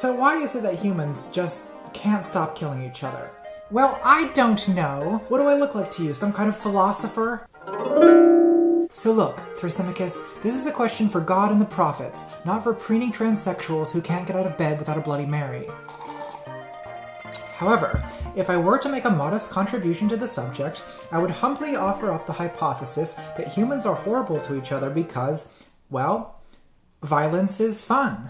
So why is it that humans just can't stop killing each other? Well, I don't know. What do I look like to you? Some kind of philosopher? So look, Thrasymachus, this is a question for God and the prophets, not for preening transsexuals who can't get out of bed without a Bloody Mary. However, if I were to make a modest contribution to the subject, I would humbly offer up the hypothesis that humans are horrible to each other because, well, violence is fun.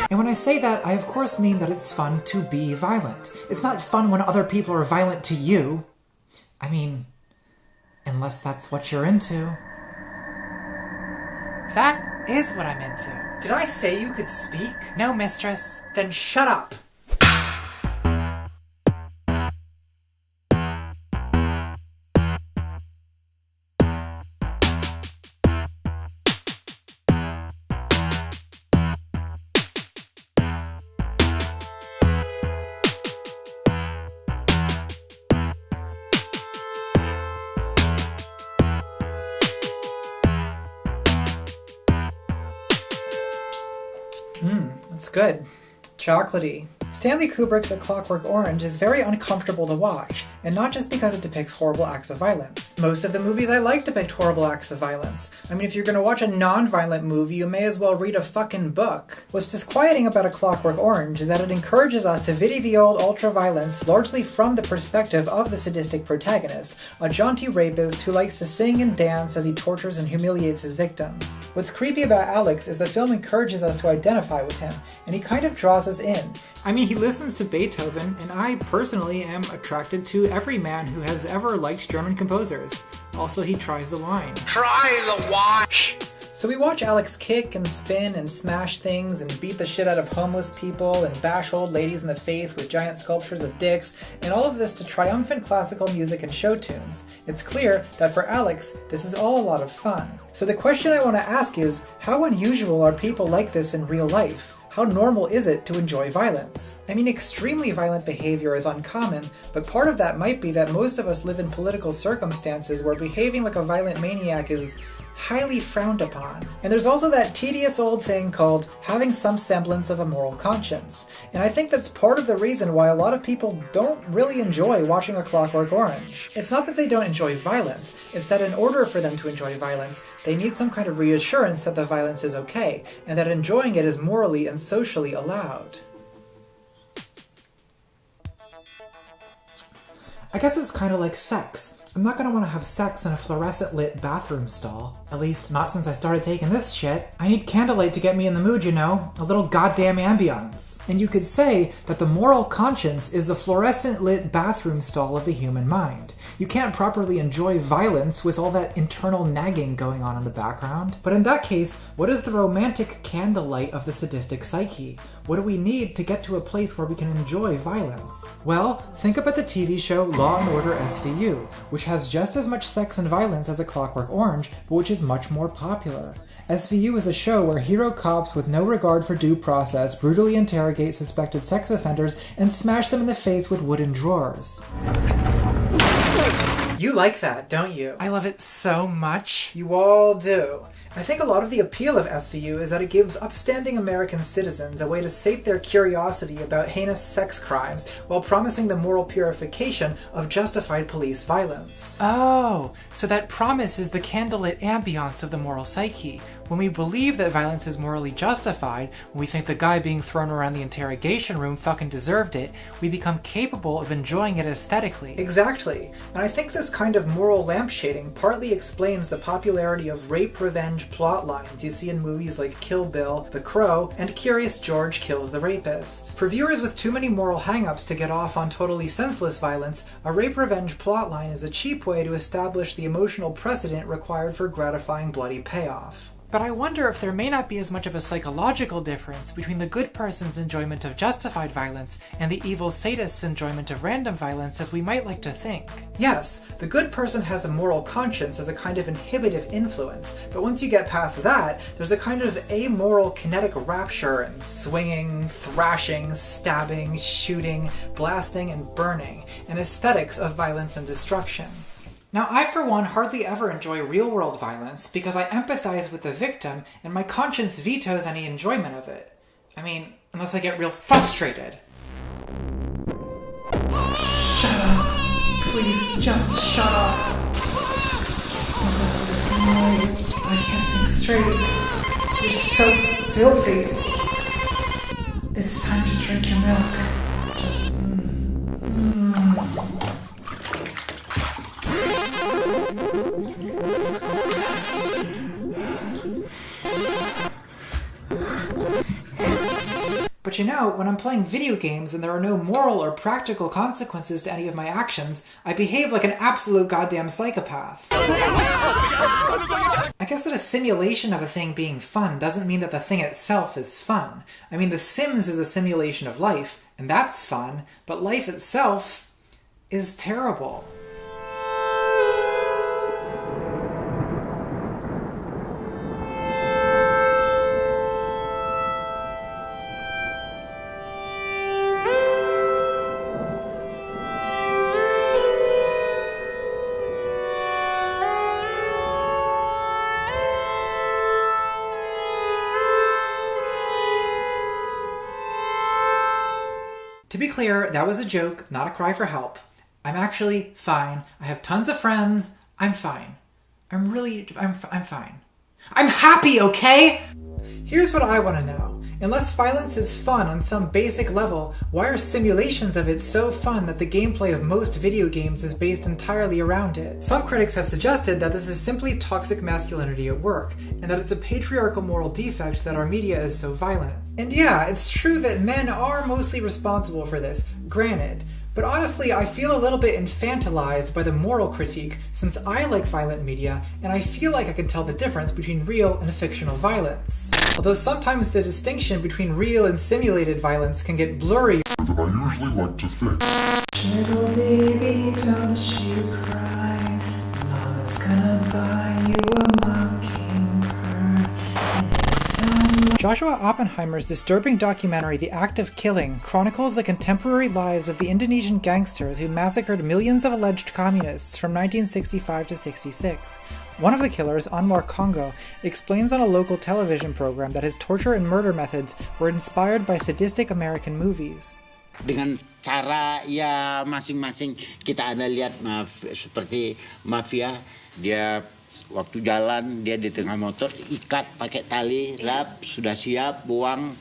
And when I say that, I of course mean that it's fun to be violent. It's not fun when other people are violent to you. I mean, unless that's what you're into. That is what I'm into. Did I say you could speak? No, mistress. Then shut up. It's good. Chocolatey. Stanley Kubrick's A Clockwork Orange is very uncomfortable to watch, and not just because it depicts horrible acts of violence. Most of the movies I like depict horrible acts of violence. I mean, if you're gonna watch a non-violent movie, you may as well read a fucking book. What's disquieting about A Clockwork Orange is that it encourages us to vidi the old ultra-violence largely from the perspective of the sadistic protagonist, a jaunty rapist who likes to sing and dance as he tortures and humiliates his victims. What's creepy about Alex is the film encourages us to identify with him, and he kind of draws us in. I mean, he listens to Beethoven, and I personally am attracted to every man who has ever liked German composers. Also, he tries the wine. Try the wine! Shh! So we watch Alex kick and spin and smash things and beat the shit out of homeless people and bash old ladies in the face with giant sculptures of dicks, and all of this to triumphant classical music and show tunes. It's clear that for Alex, this is all a lot of fun. So the question I want to ask is, how unusual are people like this in real life? How normal is it to enjoy violence? I mean, extremely violent behavior is uncommon, but part of that might be that most of us live in political circumstances where behaving like a violent maniac is highly frowned upon. And there's also that tedious old thing called having some semblance of a moral conscience. And I think that's part of the reason why a lot of people don't really enjoy watching A Clockwork Orange. It's not that they don't enjoy violence, it's that in order for them to enjoy violence, they need some kind of reassurance that the violence is okay, and that enjoying it is morally and socially allowed. I guess it's kind of like sex. I'm not gonna want to have sex in a fluorescent lit bathroom stall. At least, not since I started taking this shit. I need candlelight to get me in the mood, you know? A little goddamn ambiance. And you could say that the moral conscience is the fluorescent lit bathroom stall of the human mind. You can't properly enjoy violence with all that internal nagging going on in the background. But in that case, what is the romantic candlelight of the sadistic psyche? What do we need to get to a place where we can enjoy violence? Well, think about the TV show Law & Order SVU, which has just as much sex and violence as A Clockwork Orange, but which is much more popular. SVU is a show where hero cops with no regard for due process brutally interrogate suspected sex offenders and smash them in the face with wooden drawers. You like that, don't you? I love it so much. You all do. I think a lot of the appeal of SVU is that it gives upstanding American citizens a way to sate their curiosity about heinous sex crimes while promising the moral purification of justified police violence. Oh, so that promise is the candlelit ambiance of the moral psyche. When we believe that violence is morally justified, when we think the guy being thrown around the interrogation room fucking deserved it, we become capable of enjoying it aesthetically. Exactly. And I think this kind of moral lampshading partly explains the popularity of rape revenge plot lines you see in movies like Kill Bill, The Crow, and Curious George Kills the Rapist. For viewers with too many moral hang-ups to get off on totally senseless violence, a rape revenge plotline is a cheap way to establish the emotional precedent required for gratifying bloody payoff. But I wonder if there may not be as much of a psychological difference between the good person's enjoyment of justified violence and the evil sadist's enjoyment of random violence as we might like to think. Yes, the good person has a moral conscience as a kind of inhibitive influence, but once you get past that, there's a kind of amoral kinetic rapture in swinging, thrashing, stabbing, shooting, blasting, and burning, and aesthetics of violence and destruction. Now, I for one hardly ever enjoy real-world violence because I empathize with the victim and my conscience vetoes any enjoyment of it. I mean, unless I get real frustrated. Shut up. Please, just shut up. This noise. I can't think straight. You're so filthy. It's time to drink your milk. Just... But you know, when I'm playing video games and there are no moral or practical consequences to any of my actions, I behave like an absolute goddamn psychopath. I guess that a simulation of a thing being fun doesn't mean that the thing itself is fun. I mean, The Sims is a simulation of life, and that's fun, but life itself is terrible. To be clear, that was a joke, not a cry for help. I'm actually fine. I have tons of friends. I'm fine. I'm fine. I'm happy, okay? Here's what I want to know. Unless violence is fun on some basic level, why are simulations of it so fun that the gameplay of most video games is based entirely around it? Some critics have suggested that this is simply toxic masculinity at work, and that it's a patriarchal moral defect that our media is so violent. And yeah, it's true that men are mostly responsible for this, granted. But honestly, I feel a little bit infantilized by the moral critique since I like violent media, and I feel like I can tell the difference between real and fictional violence. Although sometimes the distinction between real and simulated violence can get blurry. Than I usually like to think. Little baby, don't you cry. Mama's gonna buy you a mockingbird. Joshua Oppenheimer's disturbing documentary The Act of Killing chronicles the contemporary lives of the Indonesian gangsters who massacred millions of alleged communists from 1965 to 66. One of the killers, Anwar Congo, explains on a local television program that his torture and murder methods were inspired by sadistic American movies. Dengan cara ya masing-masing kita ada lihat seperti mafia, dia waktu jalan dia di tengah motor ikat pakai tali, rap sudah siap buang,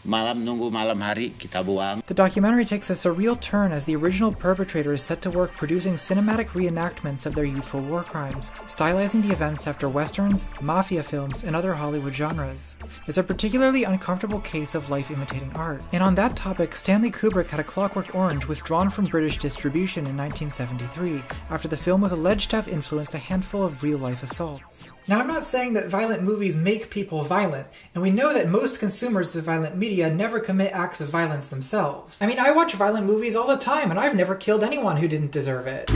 malam nunggu malam hari kita buang. The documentary takes a surreal turn as the original perpetrators set to work producing cinematic reenactments of their youthful war crimes, stylizing the events after westerns, mafia films, and other Hollywood genres. It's a particularly uncomfortable case of life imitating art. And on that topic, Stanley Kubrick had A Clockwork Orange withdrawn from British distribution in 1973, after the film was alleged to have influenced a handful of real-life assaults. Now, I'm not saying that violent movies make people violent, and we know that most consumers of violent media never commit acts of violence themselves. I mean, I watch violent movies all the time, and I've never killed anyone who didn't deserve it.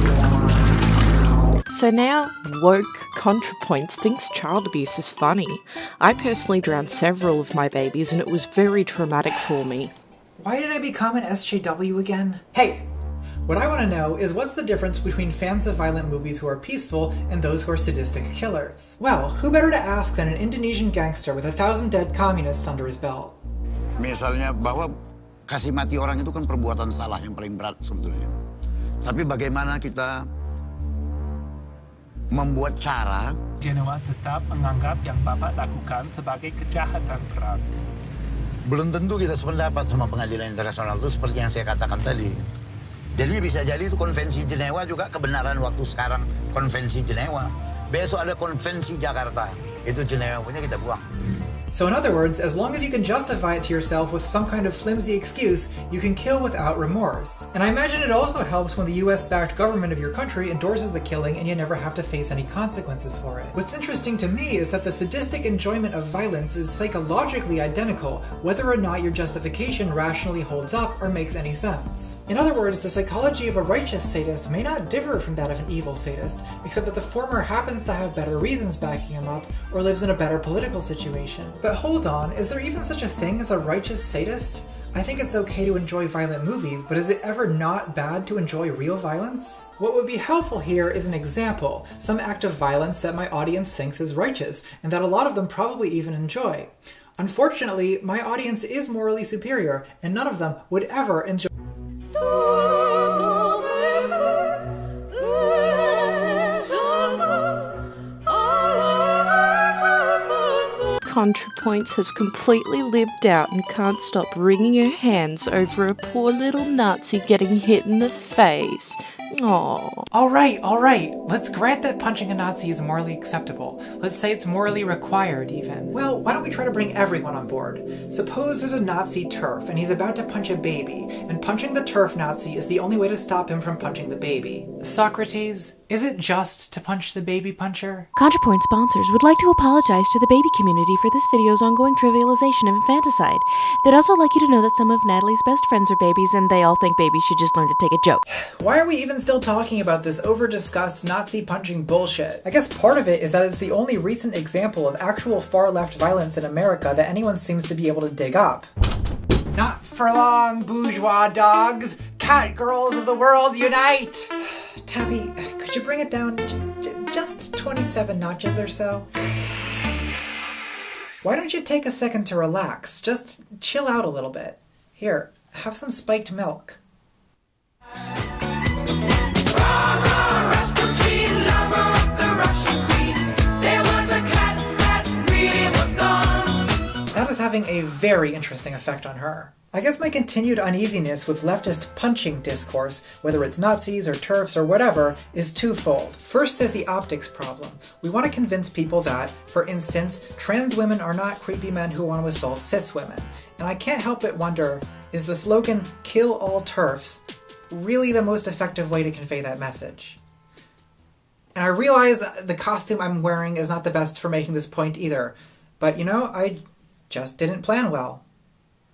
So now, woke ContraPoints thinks child abuse is funny. I personally drowned several of my babies, and it was very traumatic for me. Why did I become an SJW again? Hey! What I want to know is what's the difference between fans of violent movies who are peaceful and those who are sadistic killers? Well, who better to ask than an Indonesian gangster with 1,000 dead communists under his belt? Misalnya bahwa kasih mati orang itu kan perbuatan salah yang paling berat sebetulnya. Tapi bagaimana kita membuat cara Jenewa tetap menganggap yang Bapak lakukan sebagai kejahatan berat. belum tentu kita sependapat sama pengadilan internasional itu seperti yang saya katakan tadi. Jadi bisa jadi itu konvensi Jenewa juga kebenaran waktu sekarang konvensi Jenewa. Besok ada konvensi Jakarta. Itu Jenewa punya kita buang. So in other words, as long as you can justify it to yourself with some kind of flimsy excuse, you can kill without remorse. And I imagine it also helps when the US-backed government of your country endorses the killing and you never have to face any consequences for it. What's interesting to me is that the sadistic enjoyment of violence is psychologically identical, whether or not your justification rationally holds up or makes any sense. In other words, the psychology of a righteous sadist may not differ from that of an evil sadist, except that the former happens to have better reasons backing him up or lives in a better political situation. But hold on, is there even such a thing as a righteous sadist? I think it's okay to enjoy violent movies, but is it ever not bad to enjoy real violence? What would be helpful here is an example, some act of violence that my audience thinks is righteous, and that a lot of them probably even enjoy. Unfortunately, my audience is morally superior, and none of them would ever enjoy. ContraPoints has completely lived out and can't stop wringing her hands over a poor little Nazi getting hit in the face. Aww. Alright, let's grant that punching a Nazi is morally acceptable. Let's say it's morally required, even. Well, why don't we try to bring everyone on board? Suppose there's a Nazi TERF, and he's about to punch a baby, and punching the TERF Nazi is the only way to stop him from punching the baby. Socrates, is it just to punch the baby puncher? ContraPoint sponsors would like to apologize to the baby community for this video's ongoing trivialization of infanticide. They'd also like you to know that some of Natalie's best friends are babies, and they all think babies should just learn to take a joke. Why are we even still talking about this over-discussed Nazi punching bullshit? I guess part of it is that it's the only recent example of actual far-left violence in America that anyone seems to be able to dig up. Not for long, bourgeois dogs! Cat girls of the world unite! Tabby, could you bring it down just 27 notches or so? Why don't you take a second to relax? Just chill out a little bit. Here, have some spiked milk. That is having a very interesting effect on her. I guess my continued uneasiness with leftist punching discourse, whether it's Nazis or TERFs or whatever, is twofold. First, there's the optics problem. We want to convince people that, for instance, trans women are not creepy men who want to assault cis women. And I can't help but wonder, is the slogan, "Kill all TERFs," really the most effective way to convey that message? And I realize the costume I'm wearing is not the best for making this point either, but you know, I just didn't plan well.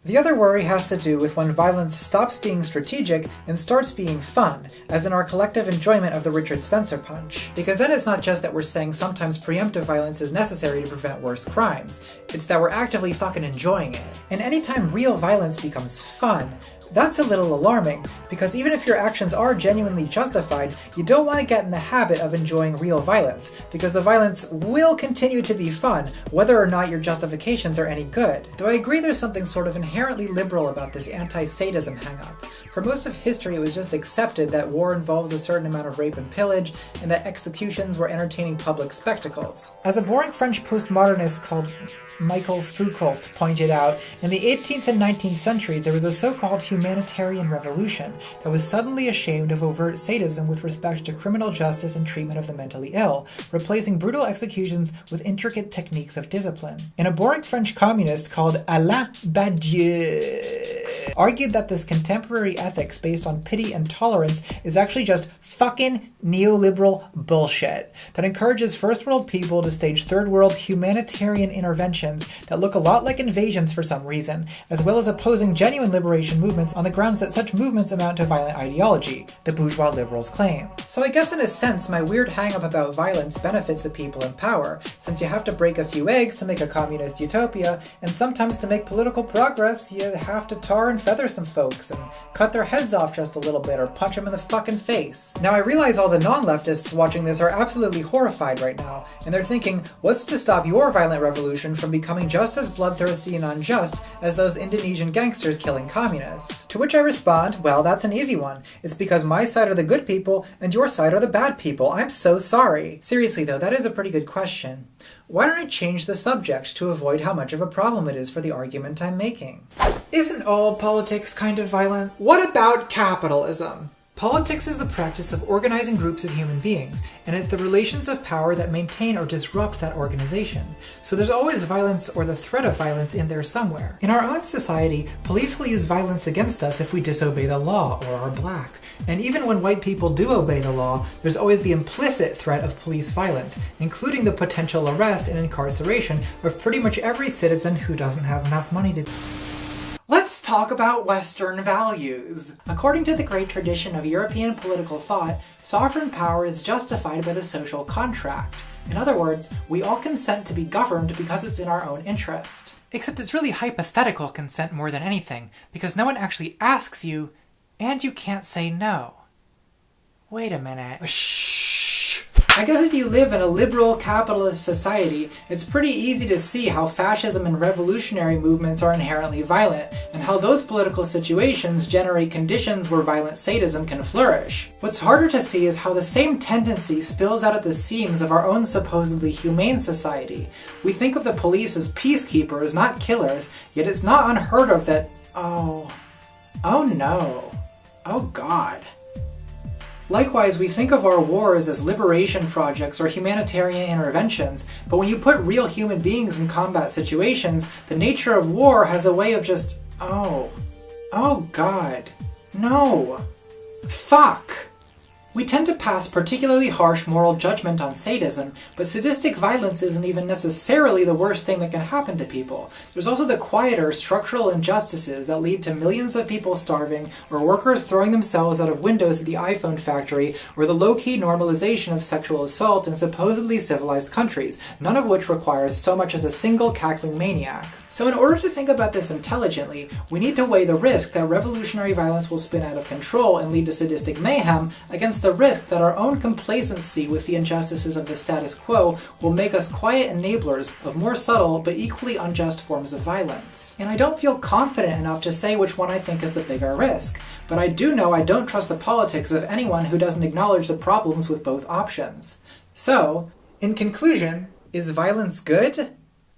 The other worry has to do with when violence stops being strategic and starts being fun, as in our collective enjoyment of the Richard Spencer punch. Because then it's not just that we're saying sometimes preemptive violence is necessary to prevent worse crimes, it's that we're actively fucking enjoying it. And anytime real violence becomes fun, that's a little alarming, because even if your actions are genuinely justified, you don't want to get in the habit of enjoying real violence, because the violence will continue to be fun, whether or not your justifications are any good. Though I agree there's something sort of inherently liberal about this anti-sadism hang-up. For most of history it was just accepted that war involves a certain amount of rape and pillage, and that executions were entertaining public spectacles. As a boring French postmodernist called Michael Foucault pointed out, in the 18th and 19th centuries there was a so-called humanitarian revolution that was suddenly ashamed of overt sadism with respect to criminal justice and treatment of the mentally ill, replacing brutal executions with intricate techniques of discipline. And a boring French communist called Alain Badiou argued that this contemporary ethics based on pity and tolerance is actually just fucking neoliberal bullshit that encourages first world people to stage third world humanitarian interventions that look a lot like invasions for some reason, as well as opposing genuine liberation movements on the grounds that such movements amount to violent ideology, the bourgeois liberals claim. So I guess in a sense my weird hang-up about violence benefits the people in power, since you have to break a few eggs to make a communist utopia, and sometimes to make political progress you have to tar and feather some folks and cut their heads off just a little bit or punch them in the fucking face. Now I realize all the non-leftists watching this are absolutely horrified right now, and they're thinking, what's to stop your violent revolution from becoming just as bloodthirsty and unjust as those Indonesian gangsters killing communists? To which I respond, well, that's an easy one. It's because my side are the good people and your side are the bad people. I'm so sorry. Seriously though, that is a pretty good question. Why don't I change the subject to avoid how much of a problem it is for the argument I'm making? Isn't all politics kind of violent? What about capitalism? Politics is the practice of organizing groups of human beings, and it's the relations of power that maintain or disrupt that organization. So there's always violence or the threat of violence in there somewhere. In our own society, police will use violence against us if we disobey the law or are black. And even when white people do obey the law, there's always the implicit threat of police violence, including the potential arrest and incarceration of pretty much every citizen who doesn't have enough money to... Let's talk about Western values. According to the great tradition of European political thought, sovereign power is justified by the social contract. In other words, we all consent to be governed because it's in our own interest. Except it's really hypothetical consent more than anything, because no one actually asks you, and you can't say no. Wait a minute. Shh. I guess if you live in a liberal capitalist society, it's pretty easy to see how fascism and revolutionary movements are inherently violent, and how those political situations generate conditions where violent sadism can flourish. What's harder to see is how the same tendency spills out at the seams of our own supposedly humane society. We think of the police as peacekeepers, not killers, yet it's not unheard of that, oh no, oh God. Likewise, we think of our wars as liberation projects or humanitarian interventions, but when you put real human beings in combat situations, the nature of war has a way of just, oh God, no, fuck. We tend to pass particularly harsh moral judgment on sadism, but sadistic violence isn't even necessarily the worst thing that can happen to people. There's also the quieter structural injustices that lead to millions of people starving, or workers throwing themselves out of windows at the iPhone factory, or the low-key normalization of sexual assault in supposedly civilized countries, none of which requires so much as a single cackling maniac. So in order to think about this intelligently, we need to weigh the risk that revolutionary violence will spin out of control and lead to sadistic mayhem against the risk that our own complacency with the injustices of the status quo will make us quiet enablers of more subtle but equally unjust forms of violence. And I don't feel confident enough to say which one I think is the bigger risk, but I do know I don't trust the politics of anyone who doesn't acknowledge the problems with both options. So, in conclusion, is violence good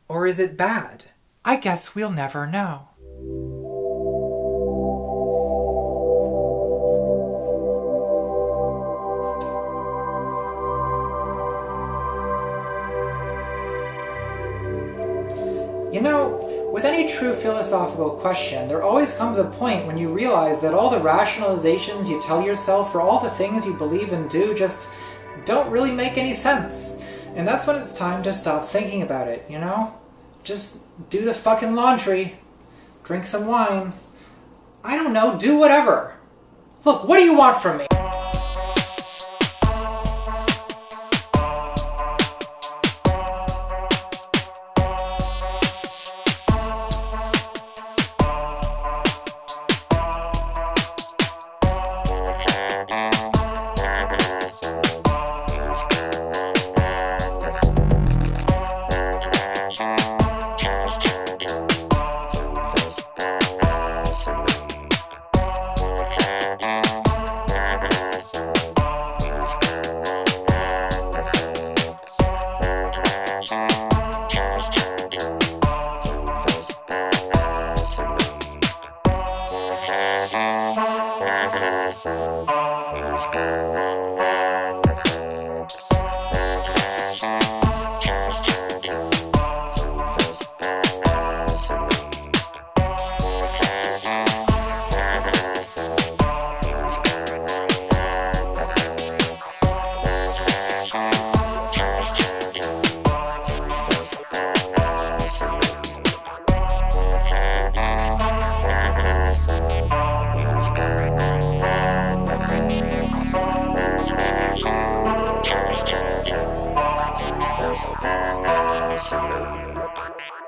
or is it bad? I guess we'll never know. You know, with any true philosophical question, there always comes a point when you realize that all the rationalizations you tell yourself for all the things you believe and do just don't really make any sense. And that's when it's time to stop thinking about it, you know? Just do the fucking laundry, drink some wine, I don't know, do whatever. Look, what do you want from me? Fascinating.